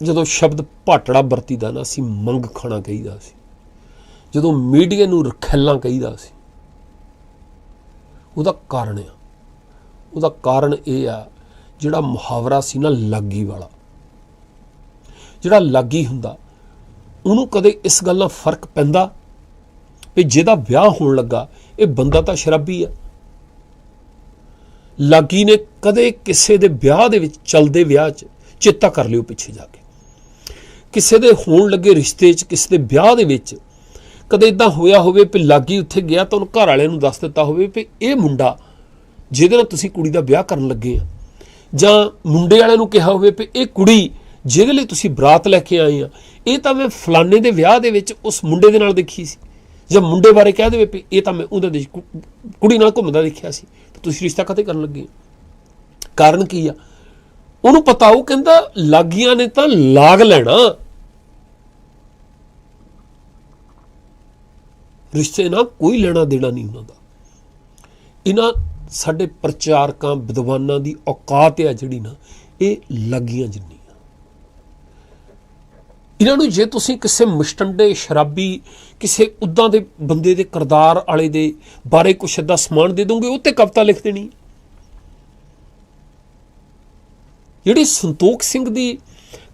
ਜਦੋਂ ਸ਼ਬਦ ਭਾਟੜਾ ਵਰਤੀਦਾ ਨਾ, ਅਸੀਂ ਮੰਗ ਖਾਣਾ ਕਹੀਦਾ ਸੀ। ਜਦੋਂ ਮੀਡੀਆ ਨੂੰ ਰਖੈਲਾਂ ਕਹੀਦਾ ਸੀ, ਉਹਦਾ ਕਾਰਨ ਇਹ ਆ ਜਿਹੜਾ ਮੁਹਾਵਰਾ ਸੀ ਨਾ ਲਾਗੀ ਵਾਲਾ। ਜਿਹੜਾ ਲਾਗੀ ਹੁੰਦਾ ਉਹਨੂੰ ਕਦੇ ਇਸ ਗੱਲ ਨਾਲ ਫਰਕ ਪੈਂਦਾ ਵੀ ਜਿਹਦਾ ਵਿਆਹ ਹੋਣ ਲੱਗਾ ਇਹ ਬੰਦਾ ਤਾਂ ਸ਼ਰਾਬੀ ਆ। ਲਾਗੀ ਨੇ ਕਦੇ ਕਿਸੇ ਦੇ ਵਿਆਹ ਦੇ ਵਿੱਚ, ਚੱਲਦੇ ਵਿਆਹ 'ਚ, ਚੇਤਾ ਕਰ ਲਿਓ ਪਿੱਛੇ ਜਾ ਕੇ, ਕਿਸੇ ਦੇ ਹੋਣ ਲੱਗੇ ਰਿਸ਼ਤੇ 'ਚ, ਕਿਸੇ ਦੇ ਵਿਆਹ ਦੇ ਵਿੱਚ ਕਦੇ ਇੱਦਾਂ ਹੋਇਆ ਹੋਵੇ ਵੀ ਲਾਗੀ ਉੱਥੇ ਗਿਆ ਤਾਂ ਉਹਨੂੰ ਘਰ ਵਾਲਿਆਂ ਨੂੰ ਦੱਸ ਦਿੱਤਾ ਹੋਵੇ ਵੀ ਇਹ ਮੁੰਡਾ ਜਿਹਦੇ ਨਾਲ ਤੁਸੀਂ ਕੁੜੀ ਦਾ ਵਿਆਹ ਕਰਨ ਲੱਗੇ ਆ, ਜਾਂ ਮੁੰਡੇ ਵਾਲਿਆਂ ਨੂੰ ਕਿਹਾ ਹੋਵੇ ਵੀ ਇਹ ਕੁੜੀ ਜਿਹਦੇ ਲਈ ਤੁਸੀਂ ਬਰਾਤ ਲੈ ਕੇ ਆਏ ਆ, ਇਹ ਤਾਂ ਮੈਂ ਫਲਾਣੇ ਦੇ ਵਿਆਹ ਦੇ ਵਿੱਚ ਉਸ ਮੁੰਡੇ ਦੇ ਨਾਲ ਦੇਖੀ ਸੀ, ਜਾਂ ਮੁੰਡੇ ਬਾਰੇ ਕਹਿ ਦੇਵੇ ਵੀ ਇਹ ਤਾਂ ਮੈਂ ਉਹਦੇ ਦੇ ਕੁੜੀ ਨਾਲ ਘੁੰਮਦਾ ਦੇਖਿਆ ਸੀ, ਤੁਸੀਂ ਰਿਸ਼ਤਾ ਕਦੇ ਕਰਨ ਲੱਗੇ। ਕਾਰਨ ਕੀ ਆ? ਉਹਨੂੰ ਪਤਾ, ਉਹ ਕਹਿੰਦਾ ਲਾਗੀਆਂ ਨੇ ਤਾਂ ਲਾਗ ਲੈਣਾ, ਰਿਸ਼ਤੇ ਨਾਲ ਕੋਈ ਲੈਣਾ ਦੇਣਾ ਨਹੀਂ ਉਹਨਾਂ ਦਾ। ਇਹਨਾਂ ਸਾਡੇ ਪ੍ਰਚਾਰਕਾਂ ਵਿਦਵਾਨਾਂ ਦੀ ਔਕਾਤ ਆ ਜਿਹੜੀ ਨਾ, ਇਹ ਲਾਗੀਆਂ ਜਿੰਨੀ ਆ। ਇਹਨਾਂ ਨੂੰ ਜੇ ਤੁਸੀਂ ਕਿਸੇ ਮੁਸ਼ਟੰਡੇ ਸ਼ਰਾਬੀ, ਕਿਸੇ ਉੱਦਾਂ ਦੇ ਬੰਦੇ ਦੇ ਕਿਰਦਾਰ ਵਾਲੇ ਦੇ ਬਾਰੇ ਕੁਛ ਏਦਾਂ ਸਮਾਨ ਦੇ ਦੋਗੇ, ਉਹ ਤੇ ਕਵਿਤਾ ਲਿਖ ਦੇਣੀ। ਜਿਹੜੀ ਸੰਤੋਖ ਸਿੰਘ ਦੀ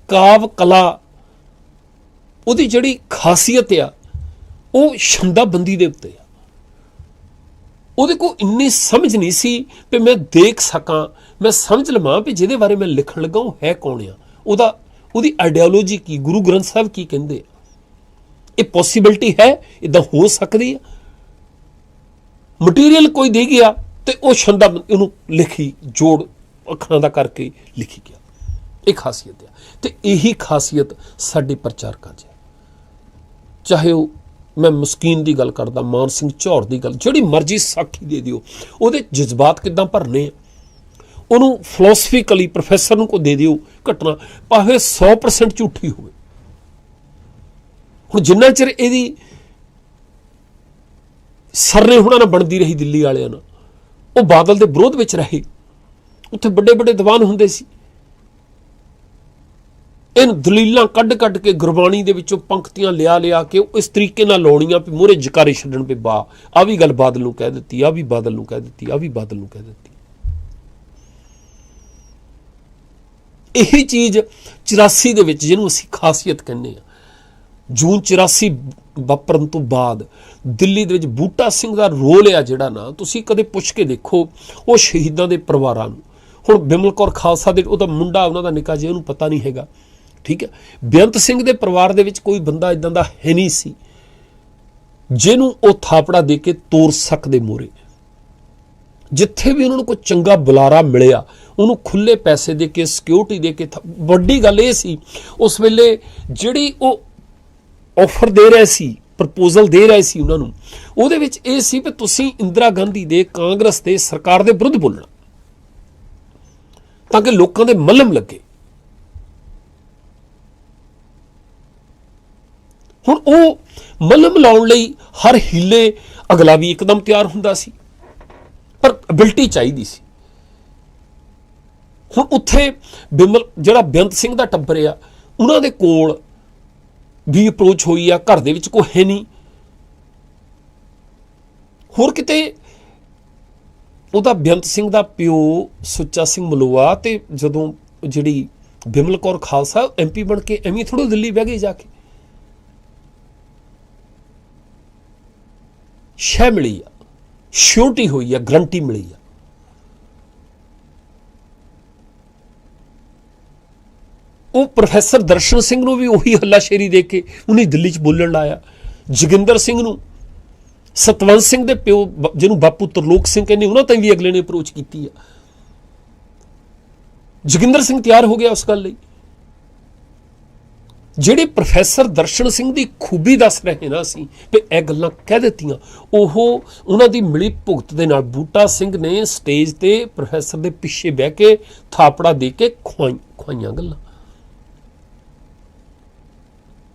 ਕਾਵ ਕਲਾ, ਉਹਦੀ ਜਿਹੜੀ ਖਾਸੀਅਤ ਆ ਉਹ ਛੰਦਾਬੰਦੀ ਦੇ ਉੱਤੇ ਆ। ਉਹਦੇ ਕੋਲ ਇੰਨੀ ਸਮਝ ਨਹੀਂ ਸੀ ਵੀ ਮੈਂ ਦੇਖ ਸਕਾਂ, ਮੈਂ ਸਮਝ ਲਵਾਂ ਵੀ ਜਿਹਦੇ ਬਾਰੇ ਮੈਂ ਲਿਖਣ ਲੱਗਾ ਉਹ ਹੈ ਕੌਣ ਆ, ਉਹਦੀ ਆਈਡੀਓਲੋਜੀ ਕੀ, ਗੁਰੂ ਗ੍ਰੰਥ ਸਾਹਿਬ ਕੀ ਕਹਿੰਦੇ ਆ। ਇਹ ਪੋਸੀਬਿਲਿਟੀ ਹੈ, ਇੱਦਾਂ ਹੋ ਸਕਦੀ ਆ। ਮਟੀਰੀਅਲ ਕੋਈ ਦੇ ਗਿਆ ਤੇ ਉਹ ਛੰਦਾ ਉਹਨੂੰ ਲਿਖੀ, ਜੋੜ ਅੱਖਰਾਂ ਦਾ ਕਰਕੇ ਲਿਖੀ ਗਿਆ। ਇਹ ਖਾਸੀਅਤ ਆ। ਤੇ ਇਹੀ ਖਾਸੀਅਤ ਸਾਡੇ ਪ੍ਰਚਾਰਕਾਂ 'ਚ ਹੈ। ਚਾਹੇ ਉਹ, ਮੈਂ ਮਸਕੀਨ ਦੀ ਗੱਲ ਕਰਦਾ, ਮਾਨ ਸਿੰਘ ਝੌਰ ਦੀ ਗੱਲ, ਜਿਹੜੀ ਮਰਜ਼ੀ ਸਾਖੀ ਦੇ ਦਿਓ, ਉਹਦੇ ਜਜ਼ਬਾਤ ਕਿੱਦਾਂ ਭਰਨੇ ਆ, ਉਹਨੂੰ ਫਿਲੋਸਫੀਕਲੀ ਪ੍ਰੋਫੈਸਰ ਨੂੰ ਕੋ ਦੇ ਦਿਓ ਘਟਨਾ, ਭਾਵੇਂ 100% ਝੂਠੀ ਹੋਵੇ। ਹੁਣ ਜਿੰਨਾ ਚਿਰ ਇਹਦੀ ਸਰਨੇ ਹੁਣਾਂ ਨਾਲ ਬਣਦੀ ਰਹੀ ਦਿੱਲੀ ਵਾਲਿਆਂ ਨਾਲ, ਉਹ ਬਾਦਲ ਦੇ ਵਿਰੋਧ ਵਿੱਚ ਰਹੇ, ਉੱਥੇ ਵੱਡੇ ਵੱਡੇ ਦੀਵਾਨ ਹੁੰਦੇ ਸੀ। ਇਹਨ ਦਲੀਲਾਂ ਕੱਢ ਕੇ ਗੁਰਬਾਣੀ ਦੇ ਵਿੱਚੋਂ ਪੰਕਤੀਆਂ ਲਿਆ ਕੇ ਇਸ ਤਰੀਕੇ ਨਾਲ ਲਾਉਣੀਆਂ ਵੀ ਮੂਹਰੇ ਜਕਾਰੇ ਛੱਡਣ ਵੀ ਵਾਹ, ਆ ਵੀ ਗੱਲ ਬਾਦਲ ਨੂੰ ਕਹਿ ਦਿੱਤੀ, ਆ ਵੀ ਬਾਦਲ ਨੂੰ ਕਹਿ ਦਿੱਤੀ, ਆ ਵੀ ਬਾਦਲ ਨੂੰ ਕਹਿ ਦਿੱਤੀ। ਇਹੀ ਚੀਜ਼ 84 ਦੇ ਵਿੱਚ, ਜਿਹਨੂੰ ਅਸੀਂ ਖਾਸੀਅਤ ਕਹਿੰਦੇ ਆ, ਜੂਨ 84 ਵਾਪਰਨ ਤੋਂ ਬਾਅਦ ਦਿੱਲੀ ਦੇ ਵਿੱਚ ਬੂਟਾ ਸਿੰਘ ਦਾ ਰੋਲ ਆ ਜਿਹੜਾ ਨਾ, ਤੁਸੀਂ ਕਦੇ ਪੁੱਛ ਕੇ ਦੇਖੋ ਉਹ ਸ਼ਹੀਦਾਂ ਦੇ ਪਰਿਵਾਰਾਂ ਨੂੰ। ਹੁਣ ਬਿਮਲ ਕੌਰ ਖਾਲਸਾ ਦੇ ਉਹਦਾ ਮੁੰਡਾ, ਉਹਨਾਂ ਦਾ ਨਿੱਕਾ ਜਿਹਾ, ਉਹਨੂੰ ਪਤਾ ਨਹੀਂ ਹੈਗਾ, ਠੀਕ ਹੈ। ਬੇਅੰਤ ਸਿੰਘ ਦੇ ਪਰਿਵਾਰ ਦੇ ਵਿੱਚ ਕੋਈ ਬੰਦਾ ਇਦਾਂ ਦਾ ਹੈ ਨਹੀਂ ਸੀ ਜਿਹਨੂੰ ਉਹ ਥਾਪੜਾ ਦੇ ਕੇ ਤੋਰ ਸਕਦੇ ਮੋਰੇ। ਜਿੱਥੇ ਵੀ ਉਹਨਾਂ ਨੂੰ ਕੋਈ ਚੰਗਾ ਬੁਲਾਰਾ ਮਿਲਿਆ, ਉਹਨੂੰ ਖੁੱਲੇ ਪੈਸੇ ਦੇ ਕੇ, ਸਿਕਿਉਰਿਟੀ ਦੇ ਕੇ। ਵੱਡੀ ਗੱਲ ਇਹ ਸੀ ਉਸ ਵੇਲੇ ਜਿਹੜੀ ਉਹ ਆਫਰ ਦੇ ਰਹੇ ਸੀ, ਪ੍ਰਪੋਜ਼ਲ ਦੇ ਰਹੇ ਸੀ ਉਹਨਾਂ ਨੂੰ, ਉਹਦੇ ਵਿੱਚ ਇਹ ਸੀ ਵੀ ਤੁਸੀਂ ਇੰਦਰਾ ਗਾਂਧੀ ਦੇ, ਕਾਂਗਰਸ ਦੇ, ਸਰਕਾਰ ਦੇ ਵਿਰੁੱਧ ਬੋਲਣਾ ਤਾਂ ਕਿ ਲੋਕਾਂ ਦੇ ਮੱਲਮ ਲੱਗੇ। ਹੁਣ ਉਹ ਮੱਲਮ ਲਾਉਣ ਲਈ ਹਰ ਹੀਲੇ ਅਗਲਾ ਵੀ ਇੱਕਦਮ ਤਿਆਰ ਹੁੰਦਾ ਸੀ, ਪਰ ਅਬਿਲਟੀ ਚਾਹੀਦੀ ਸੀ। ਹੁਣ ਉੱਥੇ ਬਿਮਲ, ਜਿਹੜਾ ਬੇਅੰਤ ਸਿੰਘ ਦਾ ਟੱਬਰ ਆ, ਉਹਨਾਂ ਦੇ ਕੋਲ ਵੀ ਅਪਰੋਚ ਹੋਈ ਆ, ਘਰ ਦੇ ਵਿੱਚ ਕੋਈ ਹੈ ਨਹੀਂ। ਹੋਰ ਕਿਤੇ ਉਹਦਾ ਬੇਅੰਤ ਸਿੰਘ ਦਾ ਪਿਓ ਸੁੱਚਾ ਸਿੰਘ ਮਲੋਆ, ਤੇ ਜਦੋਂ ਜਿਹੜੀ ਬਿਮਲ ਕੌਰ ਖਾਲਸਾ MP ਬਣ ਕੇ ਐਵੇਂ ਥੋੜ੍ਹਾ ਦਿੱਲੀ ਬਹਿ ਗਏ ਜਾ ਕੇ, ਸ਼ੈ ਮਿਲੀ ਆ, ਸ਼ਿਓਰਟੀ ਹੋਈ ਆ, ਗਰੰਟੀ ਮਿਲੀ ਆ। ਉਹ ਪ੍ਰੋਫੈਸਰ ਦਰਸ਼ਨ ਸਿੰਘ ਨੂੰ ਵੀ ਉਹੀ ਹੱਲਾਸ਼ੇਰੀ ਦੇ ਕੇ ਉਹਨੇ ਦਿੱਲੀ 'ਚ ਬੋਲਣ ਲਾਇਆ। ਜੋਗਿੰਦਰ ਸਿੰਘ ਨੂੰ, ਸਤਵੰਤ ਸਿੰਘ ਦੇ ਪਿਓ ਜਿਹਨੂੰ ਬਾਪੂ ਤਰਲੋਕ ਸਿੰਘ ਕਹਿੰਦੇ, ਉਹਨਾਂ ਤਾਂ ਵੀ ਅਗਲੇ ਨੇ ਅਪਰੋਚ ਕੀਤੀ ਆ। ਜੋਗਿੰਦਰ ਸਿੰਘ ਤਿਆਰ ਹੋ ਗਿਆ ਉਸ ਗੱਲ ਲਈ। ਜਿਹੜੇ ਪ੍ਰੋਫੈਸਰ ਦਰਸ਼ਨ ਸਿੰਘ ਦੀ ਖੂਬੀ ਦੱਸ ਰਹੇ ਨਾ ਅਸੀਂ ਵੀ ਇਹ ਗੱਲਾਂ ਕਹਿ ਦਿੱਤੀਆਂ, ਉਹ ਉਹਨਾਂ ਦੀ ਮਿਲੀ ਭੁਗਤ ਦੇ ਨਾਲ ਬੂਟਾ ਸਿੰਘ ਨੇ ਸਟੇਜ ਤੇ ਪ੍ਰੋਫੈਸਰ ਦੇ ਪਿੱਛੇ ਬਹਿ ਕੇ ਥਾਪੜਾ ਦੇ ਕੇ ਖਵਾਈਆਂ ਗੱਲਾਂ।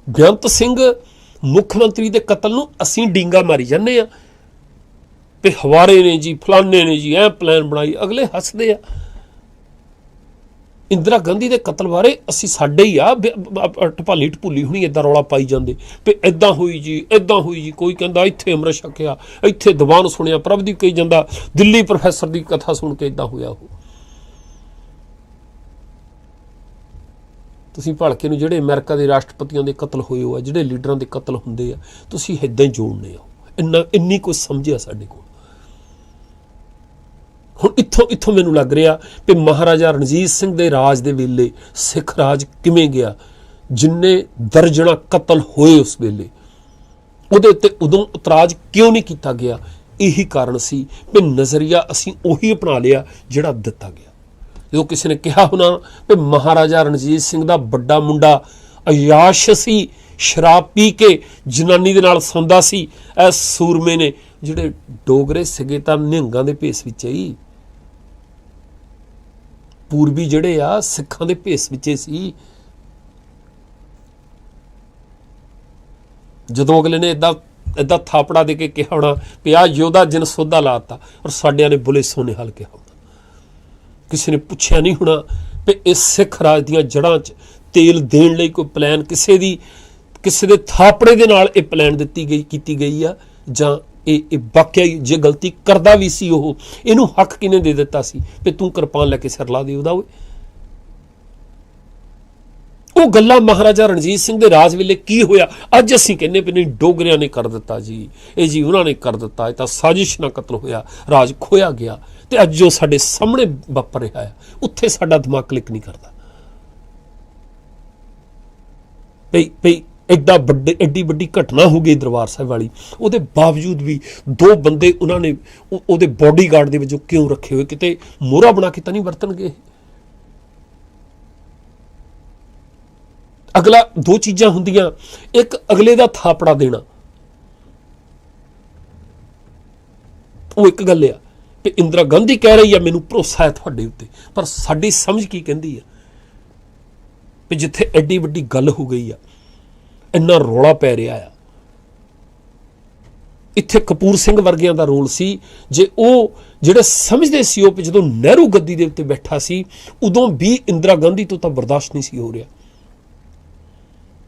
ਬੇਅੰਤ ਸਿੰਘ ਮੁੱਖ ਮੰਤਰੀ ਦੇ ਕਤਲ ਨੂੰ ਅਸੀਂ ਡੀਂਗਾ ਮਾਰੀ ਜਾਂਦੇ ਆ ਤੇ ਹਵਾਰੇ ਨੇ ਜੀ, ਫਲਾਨੇ ਨੇ ਜੀ, ਐ ਪਲਾਨ ਬਣਾਈ, ਅਗਲੇ ਹੱਸਦੇ ਆ। ਇੰਦਰਾ ਗਾਂਧੀ ਦੇ ਕਤਲ ਬਾਰੇ ਅਸੀਂ ਸਾਡੇ ਹੀ ਆ ਢਪਾਲੀ ਢਪੂਲੀ ਹੁਣੀ ਇੱਦਾਂ ਰੌਲਾ ਪਾਈ ਜਾਂਦੇ ਵੀ ਇੱਦਾਂ ਹੋਈ ਜੀ, ਇੱਦਾਂ ਹੋਈ ਜੀ। ਕੋਈ ਕਹਿੰਦਾ ਇੱਥੇ ਅੰਮ੍ਰਿਤ ਛਕਿਆ, ਇੱਥੇ ਦੀਵਾਨ ਸੁਣਿਆ, ਪ੍ਰਭਦੀਪ ਕਹੀ ਜਾਂਦਾ ਦਿੱਲੀ ਪ੍ਰੋਫੈਸਰ ਦੀ ਕਥਾ ਸੁਣ ਕੇ ਇੱਦਾਂ ਹੋਇਆ। ਉਹ ਤੁਸੀਂ ਭਲਕੇ ਨੂੰ ਜਿਹੜੇ ਅਮਰੀਕਾ ਦੇ ਰਾਸ਼ਟਰਪਤੀਆਂ ਦੇ ਕਤਲ ਹੋਏ ਹੋ ਆ, ਜਿਹੜੇ ਲੀਡਰਾਂ ਦੇ ਕਤਲ ਹੁੰਦੇ ਆ, ਤੁਸੀਂ ਇੱਦਾਂ ਹੀ ਜੋੜਨੇ ਆ। ਇੰਨੀ ਕੁਝ ਸਮਝਿਆ ਸਾਡੇ ਕੋਲ। ਹੁਣ ਇੱਥੋਂ ਮੈਨੂੰ ਲੱਗ ਰਿਹਾ ਵੀ ਮਹਾਰਾਜਾ ਰਣਜੀਤ ਸਿੰਘ ਦੇ ਰਾਜ ਦੇ ਵੇਲੇ ਸਿੱਖ ਰਾਜ ਕਿਵੇਂ ਗਿਆ, ਜਿੰਨੇ ਦਰਜਨਾਂ ਕਤਲ ਹੋਏ ਉਸ ਵੇਲੇ, ਉਹਦੇ ਉੱਤੇ ਉਦੋਂ ਇਤਰਾਜ਼ ਕਿਉਂ ਨਹੀਂ ਕੀਤਾ ਗਿਆ? ਇਹੀ ਕਾਰਨ ਸੀ ਵੀ ਨਜ਼ਰੀਆ ਅਸੀਂ ਉਹੀ ਅਪਣਾ ਲਿਆ ਜਿਹੜਾ ਦਿੱਤਾ ਗਿਆ। ਜਦੋਂ ਕਿਸੇ ਨੇ ਕਿਹਾ ਹੋਣਾ ਵੀ ਮਹਾਰਾਜਾ ਰਣਜੀਤ ਸਿੰਘ ਦਾ ਵੱਡਾ ਮੁੰਡਾ ਅਯਾਸ਼ ਸੀ, ਸ਼ਰਾਬ ਪੀ ਕੇ ਜਨਾਨੀ ਦੇ ਨਾਲ ਸੌਂਦਾ ਸੀ, ਇਹ ਸੂਰਮੇ ਨੇ ਜਿਹੜੇ ਡੋਗਰੇ ਸੀਗੇ ਤਾਂ ਨਿਹੰਗਾਂ ਦੇ ਭੇਸ ਵਿੱਚ ਹੀ, ਪੂਰਬੀ ਜਿਹੜੇ ਆ ਸਿੱਖਾਂ ਦੇ ਭੇਸ ਵਿੱਚ ਸੀ। ਜਦੋਂ ਅਗਲੇ ਨੇ ਏਦਾਂ ਥਾਪੜਾ ਦੇ ਕੇ ਕਿਹਾ ਹੋਣਾ ਵੀ ਆਹ ਯੋਧਾ ਜਿਨ ਸੋਧਾ ਲਾਤਾ, ਔਰ ਸਾਡਿਆਂ ਨੇ ਬੁਲੇ ਸੋਨੇ ਹਲ ਕਿਹਾ ਹੋਣਾ। ਕਿਸੇ ਨੇ ਪੁੱਛਿਆ ਨਹੀਂ ਹੋਣਾ ਵੀ ਇਸ ਸਿੱਖ ਰਾਜ ਦੀਆਂ ਜੜ੍ਹਾਂ 'ਚ ਤੇਲ ਦੇਣ ਲਈ ਕੋਈ ਪਲਾਨ ਕਿਸੇ ਦੇ ਥਾਪੜੇ ਦੇ ਨਾਲ ਇਹ ਪਲਾਨ ਕੀਤੀ ਗਈ ਆ, ਜਾਂ ਇਹ ਵਾਕਿਆ ਜੇ ਗਲਤੀ ਕਰਦਾ ਵੀ ਸੀ ਉਹ, ਇਹਨੂੰ ਹੱਕ ਕਿਹਨੇ ਦੇ ਦਿੱਤਾ ਸੀ ਵੀ ਤੂੰ ਕਿਰਪਾਨ ਲੈ ਕੇ ਸਿਰ ਲਾ ਦੇ ਉਹਦਾ? ਉਹ ਗੱਲਾਂ ਮਹਾਰਾਜਾ ਰਣਜੀਤ ਸਿੰਘ ਦੇ ਰਾਜ ਵੇਲੇ ਕੀ ਹੋਇਆ ਅੱਜ ਅਸੀਂ ਕਹਿੰਦੇ ਵੀ ਨਹੀਂ ਡੋਗਰਿਆਂ ਨੇ ਕਰ ਦਿੱਤਾ ਜੀ, ਇਹ ਜੀ ਉਹਨਾਂ ਨੇ ਕਰ ਦਿੱਤਾ, ਇਹ ਤਾਂ ਸਾਜ਼ਿਸ਼ ਨਾਲ ਕਤਲ ਹੋਇਆ, ਰਾਜ ਖੋਇਆ ਗਿਆ। ਤੇ ਅੱਜ ਜੋ ਸਾਡੇ ਸਾਹਮਣੇ ਵਾਪਰ ਰਿਹਾ ਹੈ ਉੱਥੇ ਸਾਡਾ ਦਿਮਾਗ ਕਲਿੱਕ ਨਹੀਂ ਕਰਦਾ। ਭਈ ਐਡੀ ਵੱਡੀ ਘਟਨਾ ਹੋ ਗਈ ਦਰਬਾਰ ਸਾਹਿਬ ਵਾਲੀ, ਉਹਦੇ ਬਾਵਜੂਦ ਵੀ 2 ਬੰਦੇ ਉਹਨਾਂ ਨੇ ਉਹਦੇ ਬਾਡੀਗਾਰਡ ਦੇ ਵਿੱਚੋਂ ਕਿਉਂ ਰੱਖੇ ਹੋਏ? ਕਿਤੇ ਮੋਹਰਾ ਬਣਾ ਕੇ ਤਾਂ ਨਹੀਂ ਵਰਤਣਗੇ? ਅਗਲਾ 2 ਚੀਜ਼ਾਂ ਹੁੰਦੀਆਂ, ਇੱਕ ਅਗਲੇ ਦਾ ਥਾਪੜਾ ਦੇਣਾ, ਉਹ ਇੱਕ ਗੱਲ ਆ ਕਿ ਇੰਦਰਾ ਗਾਂਧੀ ਕਹਿ ਰਹੀ ਆ ਮੈਨੂੰ ਭਰੋਸਾ ਹੈ ਤੁਹਾਡੇ ਉੱਤੇ, ਪਰ ਸਾਡੀ ਸਮਝ ਕੀ ਕਹਿੰਦੀ ਆ ਵੀ ਜਿੱਥੇ ਐਡੀ ਵੱਡੀ ਗੱਲ ਹੋ ਗਈ ਆ, ਇੰਨਾ ਰੌਲਾ ਪੈ ਰਿਹਾ ਆ, ਇੱਥੇ ਕਪੂਰ ਸਿੰਘ ਵਰਗਿਆਂ ਦਾ ਰੋਲ ਸੀ। ਜੇ ਉਹ ਜਿਹੜੇ ਸਮਝਦੇ ਸੀ ਉਹ ਜਦੋਂ ਨਹਿਰੂ ਗੱਦੀ ਦੇ ਉੱਤੇ ਬੈਠਾ ਸੀ ਉਦੋਂ ਵੀ ਇੰਦਰਾ ਗਾਂਧੀ ਤੋਂ ਤਾਂ ਬਰਦਾਸ਼ਤ ਨਹੀਂ ਸੀ ਹੋ ਰਿਹਾ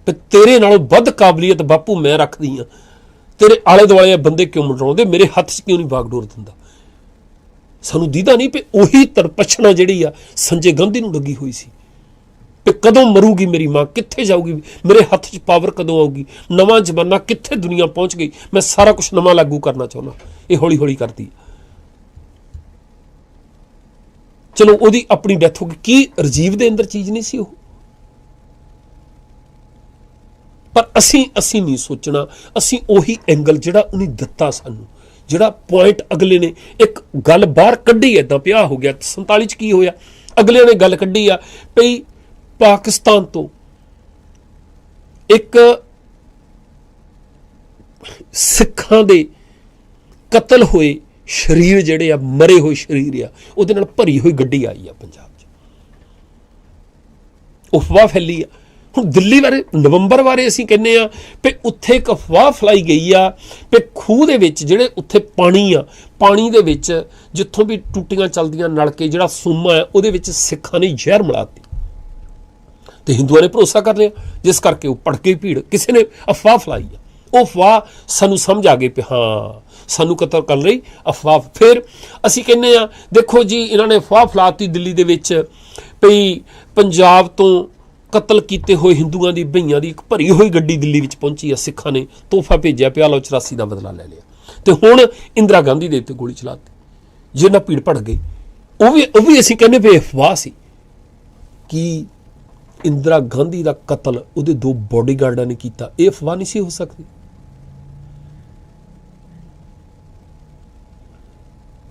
ਤੇ ਤੇਰੇ ਨਾਲੋਂ ਵੱਧ ਕਾਬਲੀਅਤ ਬਾਪੂ ਮੈਂ ਰੱਖਦੀ ਹਾਂ, ਤੇਰੇ ਆਲੇ ਦੁਆਲੇ ਬੰਦੇ ਕਿਉਂ ਮੰਡਰਾਉਂਦੇ, ਮੇਰੇ ਹੱਥ 'ਚ ਕਿਉਂ ਨਹੀਂ ਬਾਗਡੋਰ ਦਿੰਦਾ? ਸਾਨੂੰ ਦੀਦਾ ਨਹੀਂ ਵੀ ਉਹੀ ਤਰਪਛਣਾ ਜਿਹੜੀ ਆ ਸੰਜੇ ਗਾਂਧੀ ਨੂੰ ਲੱਗੀ ਹੋਈ ਸੀ ਵੀ ਕਦੋਂ ਮਰੂਗੀ ਮੇਰੀ ਮਾਂ, ਕਿੱਥੇ ਜਾਊਗੀ, ਮੇਰੇ ਹੱਥ 'ਚ ਪਾਵਰ ਕਦੋਂ ਆਊਗੀ, ਨਵਾਂ ਜ਼ਮਾਨਾ ਕਿੱਥੇ ਦੁਨੀਆ ਪਹੁੰਚ ਗਈ, ਮੈਂ ਸਾਰਾ ਕੁਝ ਨਵਾਂ ਲਾਗੂ ਕਰਨਾ ਚਾਹੁੰਦਾ। ਇਹ ਹੌਲੀ ਹੌਲੀ ਕਰਦੀ। ਚਲੋ ਉਹਦੀ ਆਪਣੀ ਡੈਥ ਹੋ ਗਈ, ਕੀ ਰਾਜੀਵ ਦੇ ਅੰਦਰ ਚੀਜ਼ ਨਹੀਂ ਸੀ ਉਹ? ਪਰ ਅਸੀਂ ਨਹੀਂ ਸੋਚਣਾ, ਅਸੀਂ ਉਹੀ ਐਂਗਲ ਜਿਹੜਾ ਉਹਨੇ ਦਿੱਤਾ ਸਾਨੂੰ, ਜਿਹੜਾ ਪੁਆਇੰਟ ਅਗਲੇ ਨੇ ਇੱਕ ਗੱਲ ਬਾਹਰ ਕੱਢੀ, ਏਦਾਂ ਪਿਆ ਹੋ ਗਿਆ 47 'ਚ ਕੀ ਹੋਇਆ, ਅਗਲੇ ਨੇ ਗੱਲ ਕੱਢੀ ਆ ਭਈ ਪਾਕਿਸਤਾਨ ਤੋਂ ਇੱਕ ਸਿੱਖਾਂ ਦੇ ਕਤਲ ਹੋਏ ਸ਼ਰੀਰ ਜਿਹੜੇ ਆ, ਮਰੇ ਹੋਏ ਸ਼ਰੀਰ ਆ, ਉਹਦੇ ਨਾਲ ਭਰੀ ਹੋਈ ਗੱਡੀ ਆਈ ਆ ਪੰਜਾਬ 'ਚ, ਅਫਵਾਹ ਫੈਲੀ ਆ। ਹੁਣ ਦਿੱਲੀ ਬਾਰੇ, ਨਵੰਬਰ ਬਾਰੇ ਅਸੀਂ ਕਹਿੰਦੇ ਆ ਵੀ ਉੱਥੇ ਇੱਕ ਅਫਵਾਹ ਫੈਲਾਈ ਗਈ ਆ ਵੀ ਖੂਹ ਦੇ ਵਿੱਚ ਜਿਹੜੇ ਉੱਥੇ ਪਾਣੀ ਆ, ਪਾਣੀ ਦੇ ਵਿੱਚ ਜਿੱਥੋਂ ਵੀ ਟੂਟੀਆਂ ਚੱਲਦੀਆਂ ਨਲਕੇ, ਜਿਹੜਾ ਸੂਮਾ ਹੈ ਉਹਦੇ ਵਿੱਚ ਸਿੱਖਾਂ ਨੇ ਜ਼ਹਿਰ ਮਿਲਾਤੀ ਤੇ ਹਿੰਦੂਆਂ ਨੇ ਭਰੋਸਾ ਕਰ ਲਿਆ, ਜਿਸ ਕਰਕੇ ਉਹ ਭੜਕੇ ਭੀੜ, ਕਿਸੇ ਨੇ ਅਫਵਾਹ ਫੈਲਾਈ ਆ। ਉਹ ਅਫਵਾਹ ਸਾਨੂੰ ਸਮਝ ਆ ਗਈ ਵੀ ਹਾਂ ਸਾਨੂੰ ਕਤਲ ਕਰ ਲਈ ਅਫਵਾਹ। ਫਿਰ ਅਸੀਂ ਕਹਿੰਦੇ ਆ ਦੇਖੋ ਜੀ ਇਹਨਾਂ ਨੇ ਅਫਵਾਹ ਫੈਲਾਤੀ ਦਿੱਲੀ ਦੇ ਵਿੱਚ ਵੀ ਪੰਜਾਬ ਤੋਂ ਕਤਲ ਕੀਤੇ ਹੋਏ ਹਿੰਦੂਆਂ ਦੀ ਬਈਆਂ ਦੀ ਇੱਕ ਭਰੀ ਹੋਈ ਗੱਡੀ ਦਿੱਲੀ ਵਿੱਚ ਪਹੁੰਚੀ ਆ, ਸਿੱਖਾਂ ਨੇ ਤੋਹਫਾ ਭੇਜਿਆ ਪਿਆ, ਲਓ 84 ਦਾ ਬਦਲਾ ਲੈ ਲਿਆ ਤੇ ਹੁਣ ਇੰਦਰਾ ਗਾਂਧੀ ਦੇ ਉੱਤੇ ਗੋਲੀ ਚਲਾਤੀ, ਜਿਹਨਾਂ ਭੀੜ ਭੜ ਗਈ। ਉਹ ਵੀ ਅਸੀਂ ਕਹਿੰਦੇ ਵੀ ਅਫਵਾਹ ਸੀ। ਕਿ ਇੰਦਰਾ ਗਾਂਧੀ ਦਾ ਕਤਲ ਉਹਦੇ 2 ਬਾਡੀਗਾਰਡਾਂ ਨੇ ਕੀਤਾ, ਇਹ ਅਫਵਾਹ ਨਹੀਂ ਸੀ ਹੋ ਸਕਦੀ?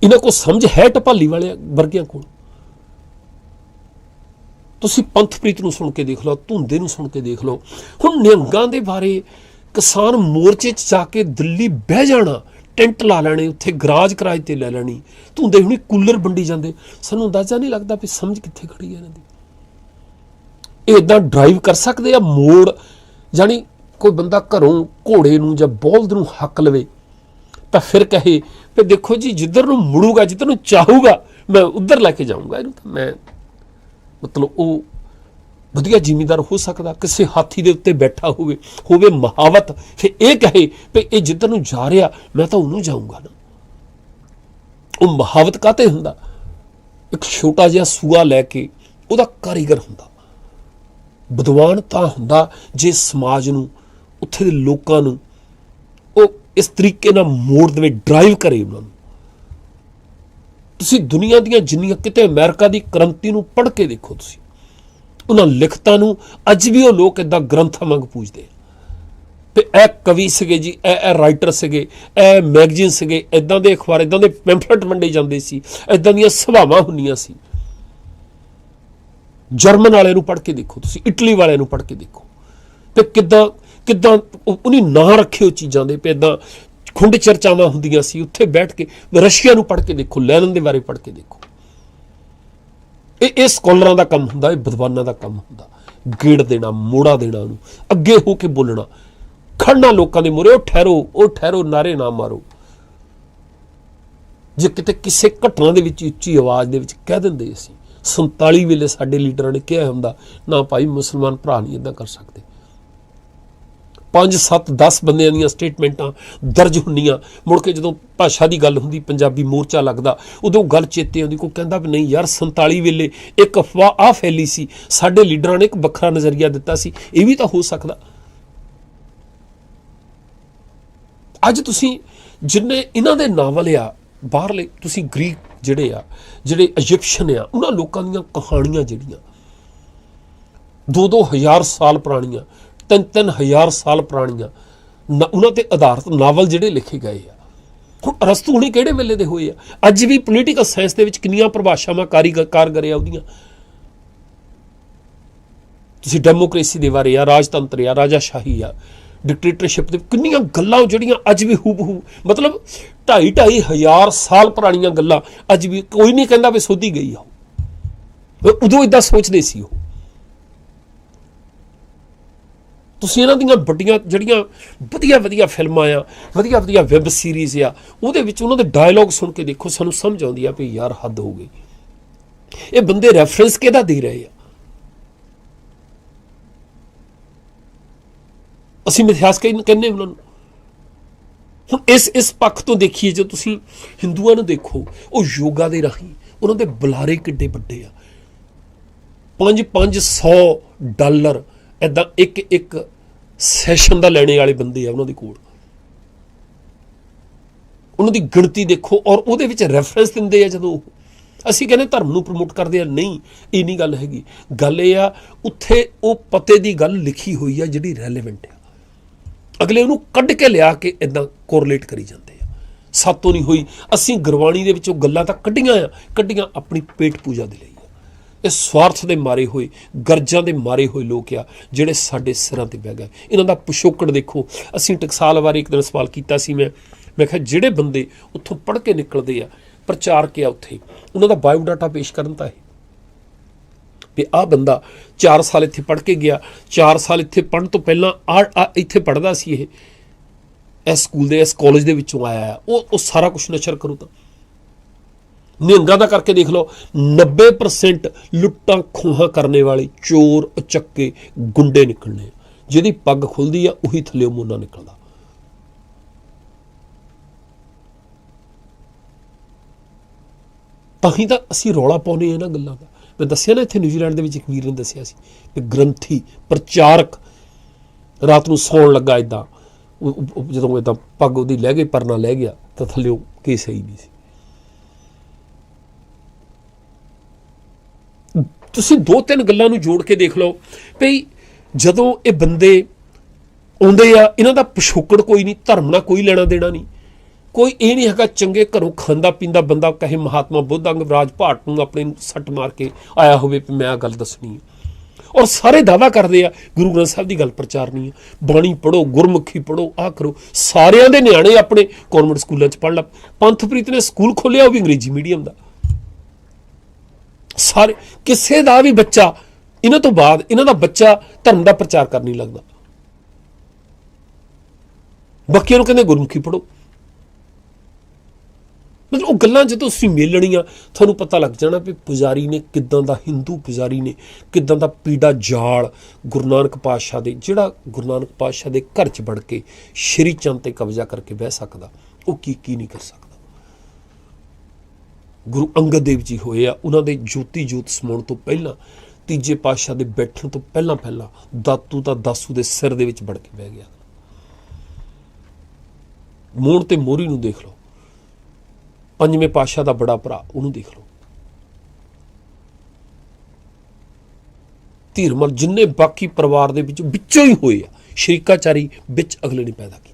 ਇਹਨਾਂ ਕੋਲ ਸਮਝ ਹੈ ਢਪਾਲੀ ਵਾਲੇ ਵਰਗਿਆਂ ਕੋਲ? ਤੁਸੀਂ ਪੰਥਪ੍ਰੀਤ ਨੂੰ ਸੁਣ ਕੇ ਦੇਖ ਲਓ, ਧੁੰਦੇ ਨੂੰ ਸੁਣ ਕੇ ਦੇਖ ਲਓ। ਹੁਣ ਨਿਹੰਗਾਂ ਦੇ ਬਾਰੇ ਕਿਸਾਨ ਮੋਰਚੇ 'ਚ ਜਾ ਕੇ ਦਿੱਲੀ ਬਹਿ ਜਾਣਾ, ਟੈਂਟ ਲਾ ਲੈਣੇ, ਉੱਥੇ ਗਰਾਜ ਕਿਰਾਏ ਤੇ ਲੈ ਲੈਣੀ, ਧੁੰਦੇ ਹੁਣੀ ਕੂਲਰ ਵੰਡੀ ਜਾਂਦੇ, ਸਾਨੂੰ ਅੰਦਾਜ਼ਾ ਨਹੀਂ ਲੱਗਦਾ ਵੀ ਸਮਝ ਕਿੱਥੇ ਖੜੀ ਹੈ ਇਹਨਾਂ ਦੀ। ਇਹ ਇੱਦਾਂ ਡਰਾਈਵ ਕਰ ਸਕਦੇ ਆ ਮੋੜ, ਜਾਣੀ ਕੋਈ ਬੰਦਾ ਘਰੋਂ ਘੋੜੇ ਨੂੰ ਜਾਂ ਬਲਦ ਨੂੰ ਹੱਕ ਲਵੇ ਤਾਂ ਫਿਰ ਕਹੇ ਵੀ ਦੇਖੋ ਜੀ ਜਿੱਧਰ ਨੂੰ ਮੁੜੂਗਾ, ਜਿੱਧਰ ਨੂੰ ਚਾਹੂਗਾ ਮੈਂ ਉੱਧਰ ਲੈ ਕੇ ਜਾਊਂਗਾ ਇਹਨੂੰ, ਤਾਂ ਮੈਂ मतलब वो ਵਧੀਆ ਜ਼ਿਮੀਂਦਾਰ ਹੋ ਸਕਦਾ? ਕਿਸੇ ਹਾਥੀ ਦੇ ਉੱਤੇ ਬੈਠਾ ਹੋਵੇ ਮਹਾਵਤ, ਫਿਰ ਇਹ ਕਹੇ ਵੀ ਇਹ ਜਿੱਧਰ ਨੂੰ ਜਾ ਰਿਹਾ ਮੈਂ ਤਾਂ ਉਹਨੂੰ ਜਾਊਂਗਾ ਨਾ। ਉਹ ਮਹਾਵਤ ਕਾਹਤੇ ਹੁੰਦਾ? ਇੱਕ ਛੋਟਾ ਜਿਹਾ ਸੂਆ ਲੈ ਕੇ ਉਹਦਾ ਕਾਰੀਗਰ ਹੁੰਦਾ। ਵਿਦਵਾਨ ਤਾਂ ਹੁੰਦਾ ਜੇ ਸਮਾਜ ਨੂੰ, ਉੱਥੇ ਦੇ ਲੋਕਾਂ ਨੂੰ ਉਹ ਇਸ ਤਰੀਕੇ ਨਾਲ ਮੋੜ ਦੇਵੇ, ਡਰਾਈਵ ਕਰੇ ਉਹਨਾਂ ਨੂੰ। ਤੁਸੀਂ ਦੁਨੀਆ ਦੀਆਂ ਜਿੰਨੀਆਂ ਕਿਤੇ ਅਮਰੀਕਾ ਦੀ ਕ੍ਰਾਂਤੀ ਨੂੰ ਪੜ੍ਹ ਕੇ ਦੇਖੋ, ਤੁਸੀਂ ਉਹਨਾਂ ਲਿਖਤਾਂ ਨੂੰ ਅੱਜ ਵੀ ਉਹ ਲੋਕ ਇੱਦਾਂ ਗ੍ਰੰਥਾਂ ਵਾਂਗ ਪੂਜਦੇ ਆ। ਤੇ ਇਹ ਕਵੀ ਸੀਗੇ ਜੀ, ਇਹ ਰਾਈਟਰ ਸੀਗੇ, ਇਹ ਮੈਗਜ਼ੀਨ ਸੀਗੇ, ਇੱਦਾਂ ਦੇ ਅਖਬਾਰ, ਇੱਦਾਂ ਦੇ ਪੈਂਫਲੇਟ ਵੰਡੇ ਜਾਂਦੇ ਸੀ, ਇੱਦਾਂ ਦੀਆਂ ਸਭਾਵਾਂ ਹੁੰਦੀਆਂ ਸੀ। ਜਰਮਨ ਵਾਲੇ ਨੂੰ ਪੜ੍ਹ ਕੇ ਦੇਖੋ ਤੁਸੀਂ, ਇਟਲੀ ਵਾਲਿਆਂ ਨੂੰ ਪੜ੍ਹ ਕੇ ਦੇਖੋ, ਤੇ ਕਿੱਦਾਂ ਉਹਨੇ ਨਾਂ ਰੱਖੇ ਉਹ ਚੀਜ਼ਾਂ ਦੇ, ਇੱਦਾਂ ਖੁੰਡ ਚਰਚਾਵਾਂ ਹੁੰਦੀਆਂ ਸੀ ਉੱਥੇ ਬੈਠ ਕੇ। ਰਸ਼ੀਆ ਨੂੰ ਪੜ੍ਹ ਕੇ ਦੇਖੋ, ਲੈਨਨ ਦੇ ਬਾਰੇ ਪੜ੍ਹ ਕੇ ਦੇਖੋ। ਇਹ ਸਕਾਲਰਾਂ ਦਾ ਕੰਮ ਹੁੰਦਾ, ਇਹ ਵਿਦਵਾਨਾਂ ਦਾ ਕੰਮ ਹੁੰਦਾ। ਗੇੜ ਦੇਣਾ, ਮੋੜਾ ਦੇਣਾ, ਉਹਨੂੰ ਅੱਗੇ ਹੋ ਕੇ ਬੋਲਣਾ, ਖੜਨਾ ਲੋਕਾਂ ਦੇ ਮੂਹਰੇ, ਉਹ ਠਹਿਰੋ, ਨਾਰੇ ਨਾ ਮਾਰੋ। ਜੇ ਕਿਤੇ ਕਿਸੇ ਘਟਨਾ ਦੇ ਵਿੱਚ ਉੱਚੀ ਆਵਾਜ਼ ਦੇ ਵਿੱਚ ਕਹਿ ਦਿੰਦੇ ਸੀ, 47 ਵੇਲੇ ਸਾਡੇ ਲੀਡਰਾਂ ਨੇ ਕਿਹਾ ਹੁੰਦਾ, ਨਾ ਭਾਈ ਮੁਸਲਮਾਨ ਭਰਾ ਨਹੀਂ ਇੱਦਾਂ ਕਰ ਸਕਦੇ। 5, 7, 10 ਬੰਦਿਆਂ ਦੀਆਂ ਸਟੇਟਮੈਂਟਾਂ ਦਰਜ ਹੁੰਦੀਆਂ, ਮੁੜ ਕੇ ਜਦੋਂ ਭਾਸ਼ਾ ਦੀ ਗੱਲ ਹੁੰਦੀ, ਪੰਜਾਬੀ ਮੋਰਚਾ ਲੱਗਦਾ, ਉਦੋਂ ਗੱਲ ਚੇਤੇ ਆਉਂਦੀ। ਕੋਈ ਕਹਿੰਦਾ ਵੀ ਨਹੀਂ ਯਾਰ, 47 ਵੇਲੇ ਇੱਕ ਅਫਵਾਹ ਆ ਫੈਲੀ ਸੀ, ਸਾਡੇ ਲੀਡਰਾਂ ਨੇ ਇੱਕ ਵੱਖਰਾ ਨਜ਼ਰੀਆ ਦਿੱਤਾ ਸੀ, ਇਹ ਵੀ ਤਾਂ ਹੋ ਸਕਦਾ। ਅੱਜ ਤੁਸੀਂ ਜਿੰਨੇ ਇਹਨਾਂ ਦੇ ਨਾਵਲ ਆ ਬਾਹਰਲੇ, ਤੁਸੀਂ ਗ੍ਰੀਕ ਜਿਹੜੇ ਇਜਿਪਸ਼ਨ ਆ, ਉਹਨਾਂ ਲੋਕਾਂ ਦੀਆਂ ਕਹਾਣੀਆਂ ਜਿਹੜੀਆਂ 2-2 ਹਜ਼ਾਰ ਸਾਲ ਪੁਰਾਣੀਆਂ, 3-3 ਹਜ਼ਾਰ ਸਾਲ ਪੁਰਾਣੀਆਂ, ਉਹਨਾਂ ਤੇ ਆਧਾਰਿਤ ਨਾਵਲ ਜਿਹੜੇ ਲਿਖੇ ਗਏ ਆ। ਹੁਣ ਅਰਸਤੂ ਹੁਣੀ ਕਿਹੜੇ ਵੇਲੇ ਦੇ ਹੋਏ ਆ? ਅੱਜ ਵੀ ਪੋਲੀਟੀਕਲ ਸਾਇੰਸ ਦੇ ਵਿੱਚ ਕਿੰਨੀਆਂ ਪਰਿਭਾਸ਼ਾਵਾਂ ਕਾਰਗਰ ਆ ਉਹਦੀਆਂ। ਤੁਸੀਂ ਡੈਮੋਕ੍ਰੇਸੀ ਦੇ ਬਾਰੇ ਆ, ਰਾਜਤੰਤਰ ਆ, ਰਾਜਾਸ਼ਾਹੀ ਆ, ਡਿਕਟੇਟਰਸ਼ਿਪ ਦੇ ਕਿੰਨੀਆਂ ਗੱਲਾਂ ਜਿਹੜੀਆਂ ਅੱਜ ਵੀ ਹੂਬਹੂ, ਮਤਲਬ 2.5 ਹਜ਼ਾਰ ਸਾਲ ਪੁਰਾਣੀਆਂ ਗੱਲਾਂ ਅੱਜ ਵੀ ਕੋਈ ਨਹੀਂ ਕਹਿੰਦਾ ਵੀ ਸੋਧੀ ਗਈ ਆ। ਉਦੋਂ ਇਦਾਂ ਸੋਚਦੇ ਸੀ ਉਹ। ਤੁਸੀਂ ਇਹਨਾਂ ਦੀਆਂ ਵੱਡੀਆਂ ਜਿਹੜੀਆਂ ਵਧੀਆ ਫਿਲਮਾਂ ਆ, ਵਧੀਆ ਵੈਬ ਸੀਰੀਜ਼ ਆ, ਉਹਦੇ ਵਿੱਚ ਉਹਨਾਂ ਦੇ ਡਾਇਲੌਗ ਸੁਣ ਕੇ ਦੇਖੋ, ਸਾਨੂੰ ਸਮਝ ਆਉਂਦੀ ਆ ਵੀ ਯਾਰ ਹੱਦ ਹੋ ਗਈ। ਇਹ ਬੰਦੇ ਰੈਫਰੈਂਸ ਕਿਹਦਾ ਦੇ ਰਹੇ ਆ? ਅਸੀਂ ਮਿਥਿਹਾਸ ਕਹਿੰਦੇ ਉਹਨਾਂ ਨੂੰ। ਹੁਣ ਇਸ ਪੱਖ ਤੋਂ ਦੇਖੀਏ, ਜੇ ਤੁਸੀਂ ਹਿੰਦੂਆਂ ਨੂੰ ਦੇਖੋ, ਉਹ ਯੋਗਾ ਦੇ ਰਾਹੀਂ ਉਹਨਾਂ ਦੇ ਬੁਲਾਰੇ ਕਿੱਡੇ ਵੱਡੇ ਆ। $500 ਏਦਾਂ ਇੱਕ ਸੈਸ਼ਨ ਦਾ ਲੈਣੇ ਵਾਲੇ ਬੰਦੇ ਆ ਉਹਨਾਂ ਦੇ ਕੋਲ। ਉਹਨਾਂ ਦੀ ਗਿਣਤੀ ਦੇਖੋ, ਔਰ ਉਹਦੇ ਵਿੱਚ ਰੈਫਰੈਂਸ ਦਿੰਦੇ ਆ। ਜਦੋਂ ਅਸੀਂ ਕਹਿੰਦੇ ਧਰਮ ਨੂੰ ਪ੍ਰਮੋਟ ਕਰਦੇ ਆ, ਨਹੀਂ, ਇਹ ਨਹੀਂ ਗੱਲ ਹੈਗੀ। ਗੱਲ ਇਹ ਆ, ਉੱਥੇ ਉਹ ਪਤੇ ਦੀ ਗੱਲ ਲਿਖੀ ਹੋਈ ਆ ਜਿਹੜੀ ਰੈਲੇਵੈਂਟ ਆ। ਅਗਲੇ ਉਹਨੂੰ ਕੱਢ ਕੇ ਲਿਆ ਕੇ ਇੱਦਾਂ ਕੋਰਲੇਟ ਕਰੀ ਜਾਂਦੇ ਆ। ਸਾਤੋਂ ਨਹੀਂ ਹੋਈ। ਅਸੀਂ ਗੁਰਬਾਣੀ ਦੇ ਵਿੱਚੋਂ ਗੱਲਾਂ ਤਾਂ ਕੱਢੀਆਂ ਆਪਣੀ ਪੇਟ ਪੂਜਾ ਦੇ ਲਈ। ਇਹ ਸਵਾਰਥ ਦੇ ਮਾਰੇ ਹੋਏ, ਗਰਜਾਂ ਦੇ ਮਾਰੇ ਹੋਏ ਲੋਕ ਆ ਜਿਹੜੇ ਸਾਡੇ ਸਿਰਾਂ ਤੇ ਬਹਿ ਗਏ। ਇਹਨਾਂ ਦਾ ਪਿਛੋਕੜ ਦੇਖੋ। ਅਸੀਂ ਟਕਸਾਲ ਬਾਰੇ ਇੱਕ ਦਿਨ ਸਵਾਲ ਕੀਤਾ ਸੀ, ਮੈਂ ਕਿਹਾ ਜਿਹੜੇ ਬੰਦੇ ਉੱਥੋਂ ਪੜ੍ਹ ਕੇ ਨਿਕਲਦੇ ਆ, ਪ੍ਰਚਾਰਕ ਆ, ਉੱਥੇ ਉਹਨਾਂ ਦਾ ਬਾਇਓਡਾਟਾ ਪੇਸ਼ ਕਰਨ ਤਾਂ ਇਹ ਵੀ ਆਹ ਬੰਦਾ 4 ਸਾਲ ਇੱਥੇ ਪੜ੍ਹ ਕੇ ਗਿਆ, 4 ਸਾਲ ਇੱਥੇ ਪੜ੍ਹਨ ਤੋਂ ਪਹਿਲਾਂ ਇੱਥੇ ਪੜ੍ਹਦਾ ਸੀ, ਇਸ ਸਕੂਲ ਦੇ, ਇਸ ਕਾਲਜ ਦੇ ਵਿੱਚੋਂ ਆਇਆ ਆ। ਉਹ ਸਾਰਾ ਕੁਛ ਨਸ਼ਰ ਕਰੂ ਤਾਂ ਨਿਹੰਗਾਂ ਦਾ ਕਰਕੇ ਦੇਖ ਲਓ। 90% ਲੁੱਟਾਂ ਖੋਹਾਂ ਕਰਨੇ ਵਾਲੇ ਚੋਰ, ਉਚੱਕੇ, ਗੁੰਡੇ ਨਿਕਲਣੇ। ਜਿਹਦੀ ਪੱਗ ਖੁੱਲਦੀ ਆ ਉਹੀ ਥੱਲੇ ਮੋਨਾ ਨਿਕਲਦਾ। ਤਾਂ ਹੀ ਤਾਂ ਅਸੀਂ ਰੌਲਾ ਪਾਉਂਦੇ ਇਹਨਾਂ ਗੱਲਾਂ ਦਾ। ਮੈਂ ਦੱਸਿਆ ਨਾ, ਇੱਥੇ ਨਿਊਜ਼ੀਲੈਂਡ ਦੇ ਵਿੱਚ ਇੱਕ ਵੀਰ ਨੇ ਦੱਸਿਆ ਸੀ ਕਿ ਗ੍ਰੰਥੀ, ਪ੍ਰਚਾਰਕ ਰਾਤ ਨੂੰ ਸੌਣ ਲੱਗਾ ਇੱਦਾਂ, ਜਦੋਂ ਇੱਦਾਂ ਪੱਗ ਉਹਦੀ ਲੈ ਗਈ, ਪਰਨਾ ਲੈ ਗਿਆ, ਤਾਂ ਥੱਲਿਓ ਕੇਸ ਹੀ ਨਹੀਂ ਸੀ। ਤੁਸੀਂ 2-3 ਗੱਲਾਂ ਨੂੰ ਜੋੜ ਕੇ ਦੇਖ ਲਓ ਭਈ ਜਦੋਂ ਇਹ ਬੰਦੇ ਆਉਂਦੇ ਆ, ਇਹਨਾਂ ਦਾ ਪਿਛੋਕੜ ਕੋਈ ਨਹੀਂ, ਧਰਮ ਨਾਲ ਕੋਈ ਲੈਣਾ ਦੇਣਾ ਨਹੀਂ। ਕੋਈ ਇਹ ਨਹੀਂ ਹੈਗਾ ਚੰਗੇ ਘਰੋਂ ਖਾਂਦਾ ਪੀਂਦਾ ਬੰਦਾ ਕਹੇ ਮਹਾਤਮਾ ਬੁੱਧ ਅੰਗਰਾਜ ਭਾਟ ਨੂੰ ਆਪਣੇ ਸੱਟ ਮਾਰ ਕੇ ਆਇਆ ਹੋਵੇ ਵੀ ਮੈਂ ਆਹ ਗੱਲ ਦੱਸਣੀ ਹੈ। ਔਰ ਸਾਰੇ ਦਾਅਵਾ ਕਰਦੇ ਆ ਗੁਰੂ ਗ੍ਰੰਥ ਸਾਹਿਬ ਦੀ ਗੱਲ ਪ੍ਰਚਾਰਨੀ ਹੈ, ਬਾਣੀ ਪੜ੍ਹੋ, ਗੁਰਮੁਖੀ ਪੜ੍ਹੋ, ਆਹ ਕਰੋ। ਸਾਰਿਆਂ ਦੇ ਨਿਆਣੇ ਆਪਣੇ ਕੌਨਵੈਂਟ ਸਕੂਲਾਂ 'ਚ ਪੜ੍ਹ ਲਾ। ਪੰਥਪ੍ਰੀਤ ਨੇ ਸਕੂਲ ਖੋਲ੍ਹਿਆ, ਉਹ ਵੀ ਅੰਗਰੇਜ਼ੀ ਮੀਡੀਅਮ ਦਾ। ਸਾਰੇ ਕਿਸੇ ਦਾ ਵੀ ਬੱਚਾ ਇਹਨਾਂ ਤੋਂ ਬਾਅਦ, ਇਹਨਾਂ ਦਾ ਬੱਚਾ ਧਰਮ ਦਾ ਪ੍ਰਚਾਰ ਕਰ ਨਹੀਂ ਲੱਗਦਾ। ਬਾਕੀਆਂ ਨੂੰ ਕਹਿੰਦੇ ਗੁਰਮੁਖੀ ਪੜ੍ਹੋ। मतलब वो गल्लां जदों तुसीं मेलणीਆਂ ਤੁਹਾਨੂੰ पता लग जाना भी पुजारी ने किदां दा, हिंदू पुजारी ने किदां दा पीड़ा जाल गुरु नानक पातशाह दे, जिहड़ा गुरु नानक पातशाह दे घर च वड़ के श्री चंद ते कब्जा करके बह सकदा, वो की नहीं कर सकदा। गुरु अंगद देव जी होए आ, उन्हां दे ज्योति जोत समाउण तो पहलां तीजे पातशाह दे बैठण तो पहलां दातू दा दासू दे सिर दे विच वड़ के बह गया। मोहन ते मोहरी नूं देख लो, पंजवें पातशाह का बड़ा भरा उन्होंने देख लो, धीरमल जिन्ने बाकी परिवार दे विचों ही होए शरीकाचारी विच अगले ने पैदा की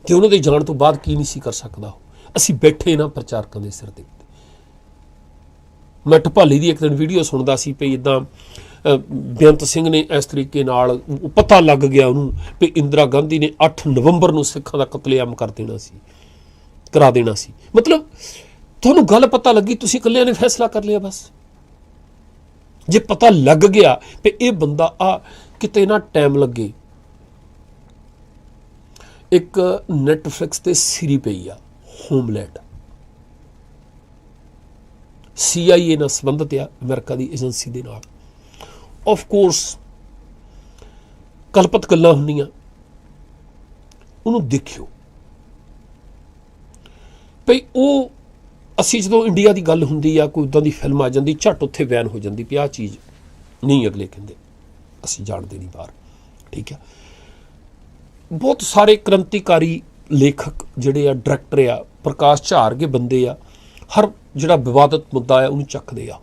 ते उन्होंने दे जाण तो बाद की नहीं सी कर सकदा। असीं बैठे ना प्रचारकों के सिर दे उत्ते। मैं ढपाली की एक दिन वीडियो सुनता सी भी इदां बेअंत सिंह ने इस तरीके नाल पता लग गया उन्होंने भी इंदिरा गांधी ने 8 नवंबर को सिखां का कतलेआम कर देना सी, करा देना सी। मतलब तुहानूं गल पता लगी, तुसीं इकल्लिआं ने फैसला कर लिया। बस जे पता लग गया कि यह बंदा आ किते ना टाइम लगे, एक नैटफ्लिक्स ते सीरी पई आ होमलैंड, CIA नाल संबंधित आ, अमेरिका की एजेंसी दे नाल। ऑफ कोर्स कल्पत गल्लां हुंदियां, उहनूं देखियो भई वो असी जो इंडिया की गल हुंदी आ, कोई उदां दी फिल्म आ जाती, झट उत्थे बयान हो जाती भी आ चीज़ नहीं, अगले कहते असी जानते नहीं बाहर। ठीक है, बहुत सारे क्रांतिकारी लेखक जिहड़े आ, डायरैक्टर आ, प्रकाश झार के बंदे आ, हर जिहड़ा विवादित मुद्दा आ उन्हें चकदे आ।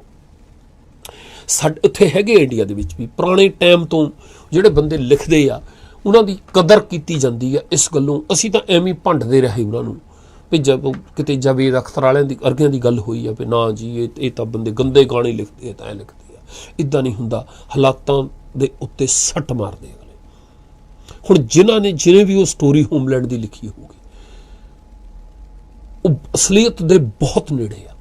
साडे उत्थे हैगे इंडिया दे विच भी पुराने टाइम तो जिहड़े बंदे लिखदे आ, उन्हां दी कदर कीती जांदी आ। इस गल्लों असी तां एवें भंडदे रहे उन्हां नूं भी जब किते जावेद अख्तर वालियां दी अर्गियां दी गल होई है भी ना जी ये तां बंदे गंदे गाने लिखते तां लिखते आ, इदां नहीं हुंदा। हालातां दे उत्ते सट मारदे अगले। हुण जिन्हें भी वो स्टोरी होमलैंड की लिखी होगी, वो असलीयत दे बहुत नेड़े आ।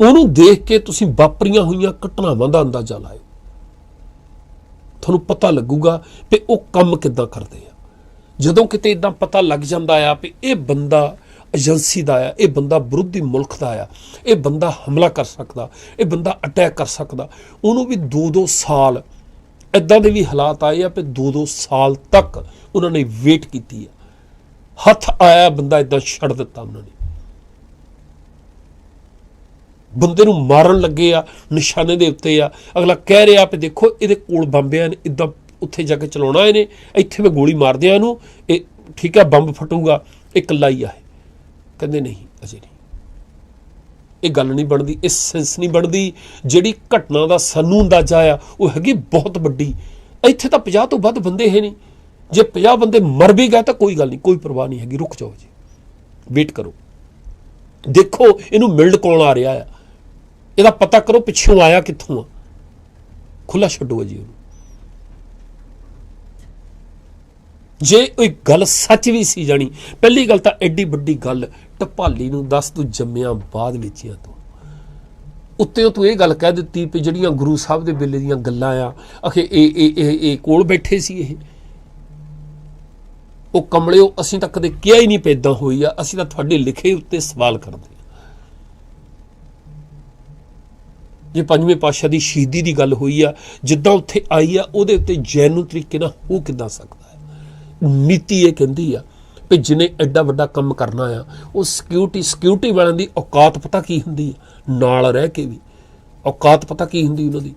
उहनूं देख के तुसीं वापरियां होईयां घटनावां दा अंदाजा लाओ, तुहानूं पता लगूगा भी वो काम किदां करदे आ। जदों किते इदां पता लग जाता है भी ये बंदा एजेंसी का आ, ये बंदा विरोधी मुल्क का आ, ये बंदा हमला कर सकता, ये बंदा अटैक कर सकता, उन्होंने भी 2-2 साल इदां दे भी हालात आए भी 2-2 साल तक उन्होंने वेट की है। हथ आया बंदा इदां छड़ दिता उन्होंने, बंदे नूं मारन लगे आ, निशाने दे उत्ते आ, अगला कह रहा भी देखो ये कोल बंबिया ने इदां उत्थे जाके चलाउणा इहने, इत्थे मैं गोली मार दियां इहनूं, ठीक है बंब फटूगा, एक कल्ला ही आ। कहंदे नहीं अजे नहीं, ये गल नहीं बनती, इस सेंस नहीं बनती। जिहड़ी घटना का सानूं अंदाजा आ वो हैगी बहुत वड्डी। इत्थे तां 50 तो वध बंदे है नहीं, जे 50 बंदे मर भी गए तो कोई गल नहीं, कोई परवाह नहीं हैगी, रुक जाओ जी, वेट करो, देखो इहनूं मिलड कौन आ रहा है, इहदा पता करो पिछों आया कित्थों आ, खुला छड्डो जी उहनूं। जे एक गल सच भी सी जानी, पहली गल तो एड्डी वड्डी गल ढपाली नूं दस तू जम्मिया बाद विचियां तो उत्ते तू ये गल कह दी भी जिहड़ियां गुरु साहब दे वेले दीयां गल्लां आ, आखे ए कोल बैठे सी, ये वो कमलिओ असीं तां कदे किहा ही नहीं पे इदां होई आ, असीं तां तुहाडे लिखे उत्ते सवाल करदे। जे पंजवें पातशाह की शहीदी की गल हुई आ, जिद्दां उत्थे आई आ, उहदे उत्ते जैनू तरीके नाल हो किदां सकदा है। नीति ये कहती आ भी जिन्हें एडा वड्डा काम करना आ, वो सिक्योरिटी वालों की औकात पता की हुंदी है, नाल रह के भी औकात पता की हुंदी उन्हां दी।